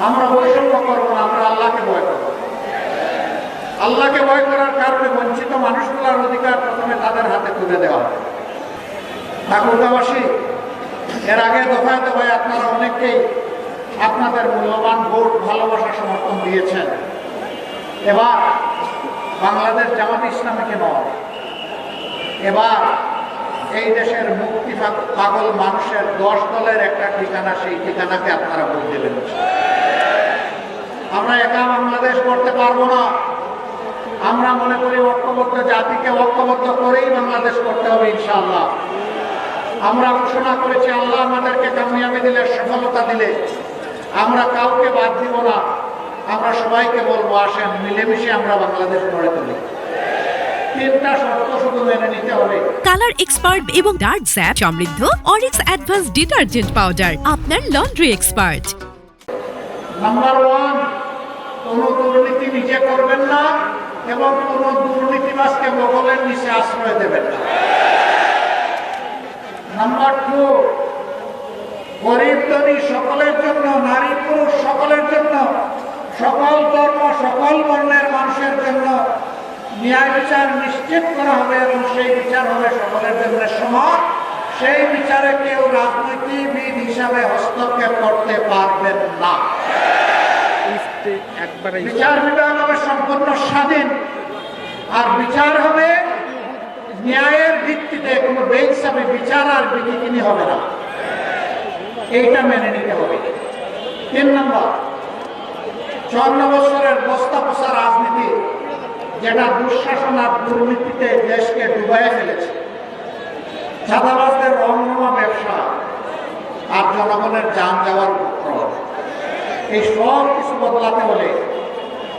আমরা বৈষম্য করবো না, আমরা আল্লাহকে ভয় করব। আল্লাহকে ভয় করার কারণে বঞ্চিত মানুষগুলোর অধিকার প্রথমে তাদের হাতে তুলে দেওয়া হয়। ঠাকুরগাঁওবাসী, এর আগে দফায় দফায় আপনারা অনেককেই আপনাদের মূল্যবান ভোট, ভালোবাসা, সমর্থন দিয়েছেন। এবার বাংলাদেশ জামাত ইসলামীকে নয়, এবার এই দেশের মুক্তি পাগল মানুষের 10 দলের একটা ঠিকানা, সেই ঠিকানাকে আপনারা ভোট দেবেন। আমরা একা বাংলাদেশ করতে পারবো না। আমরা মনে করি ঐক্যবদ্ধ জাতিকে ঐক্যবদ্ধ করেই বাংলাদেশ করতে হবে ইনশাআল্লাহ। আমরা ঘোষণা করেছি, আল্লাহ আমাদেরকে কামিয়াবি দিলে, সফলতা দিলে আমরা কাউকে বাদ দিব না। আমরা সবাইকে বলবো, আসেন মিলেমিশে আমরা বাংলাদেশ গড়ে তুলি। 3টা শর্ত শুধু মেনে নিতে হবে। কালার এক্সপার্ট এবং ডার্ক স্যাপ সমৃদ্ধ অরিক্স অ্যাডভান্স ডিটারজেন্ট পাউডার, আপনার লন্ড্রি এক্সপার্ট। নাম্বার 1, কোনো দুর্নীতি নিজে করবেন না এবং কোনো দুর্নীতিবাজকে বগলের নিচে আশ্রয় দেবেন না। নাম্বার 2, গরিব ধনী সকলের জন্য, নারী পুরুষ সকলের জন্য, সকল ধর্ম, সকল বর্ণের মানুষের জন্য ন্যায় বিচার নিশ্চিত করা হবে এবং সেই বিচার হবে সকলের জন্য সমান। সেই বিচারে কেউ রাজনীতিবিদ হিসাবে হস্তক্ষেপ করতে পারবেন না। বিচার বিভাগ হবে সম্পূর্ণ স্বাধীন, আর বিচার হবে ন্যায়ের ভিত্তিতে, কোনো বেইনসাফি বিচার আর বিধিকিনি হবে না। এইটা মেনে নিতে হবে। 3 নম্বর, 54 বছরের বস্তা পোষা রাজনীতি, যেটা দুঃশাসন আর দুর্নীতিতে দেশকে ডুবাইয়ে ফেলেছে, চাঁদাবাজদের রমরমা ব্যবসা আর জনগণের যান যাওয়ার উপক্রম, এই সব কিছু বদলাতে হলে,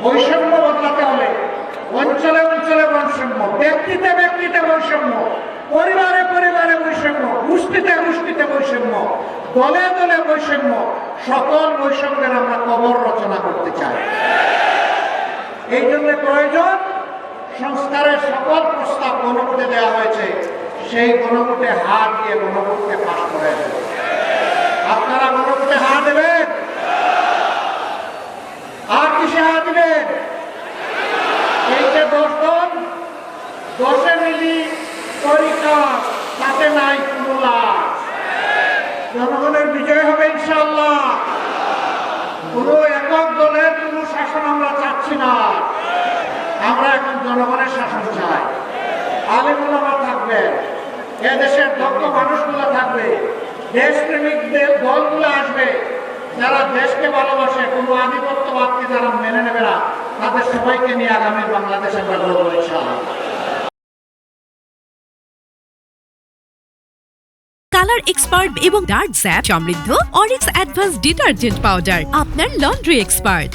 বৈষম্য বদলাতে হলে, অঞ্চলে অঞ্চলে বৈষম্য, ব্যক্তিতে ব্যক্তিতে বৈষম্য, পরিবারে পরিবারে বৈষম্য, গোষ্ঠীতে গোষ্ঠীতে বৈষম্য, দলে দলে বৈষম্য, সকল বৈষম্যের আমরা কবর রচনা করতে চাই। এই জন্য প্রয়োজন সংস্কারের সকল প্রস্তাব গণভোটে দেওয়া হয়েছে, সেই গণভোটে হাত দিয়ে গণভোটকে পাস করে দেবে। আপনারা গণভোটে হাত দেবেন? আর কিসে হাত দিবেন? এই যে 10 জন, 10 মিলি তরিকা, তাতে নাই কোনো লাভ। জনগণের বিজয় হবে ইনশাআল্লাহ। কোনো একক দলের কোনো শাসন আমরা চাচ্ছি না। আমরা এখন জনগণের শাসন চাই। আলেম ওলামা থাকবে, এদেশের দক্ষ মানুষগুলো থাকবে, দেশপ্রেমিক দলগুলো আসবে, যারা দেশকে ভালোবাসে, কোনো আধিপত্যবাদকে যারা মেনে নেবে না, তাদের সবাইকে নিয়ে আগামী বাংলাদেশ আমরা গড়ব ইনশাআল্লাহ। কালার এক্সপার্ট এবং ডার্ক স্যাপ সমৃদ্ধ অরিক্স অ্যাডভান্স ডিটারজেন্ট পাউডার, আপনার লন্ড্রি এক্সপার্ট।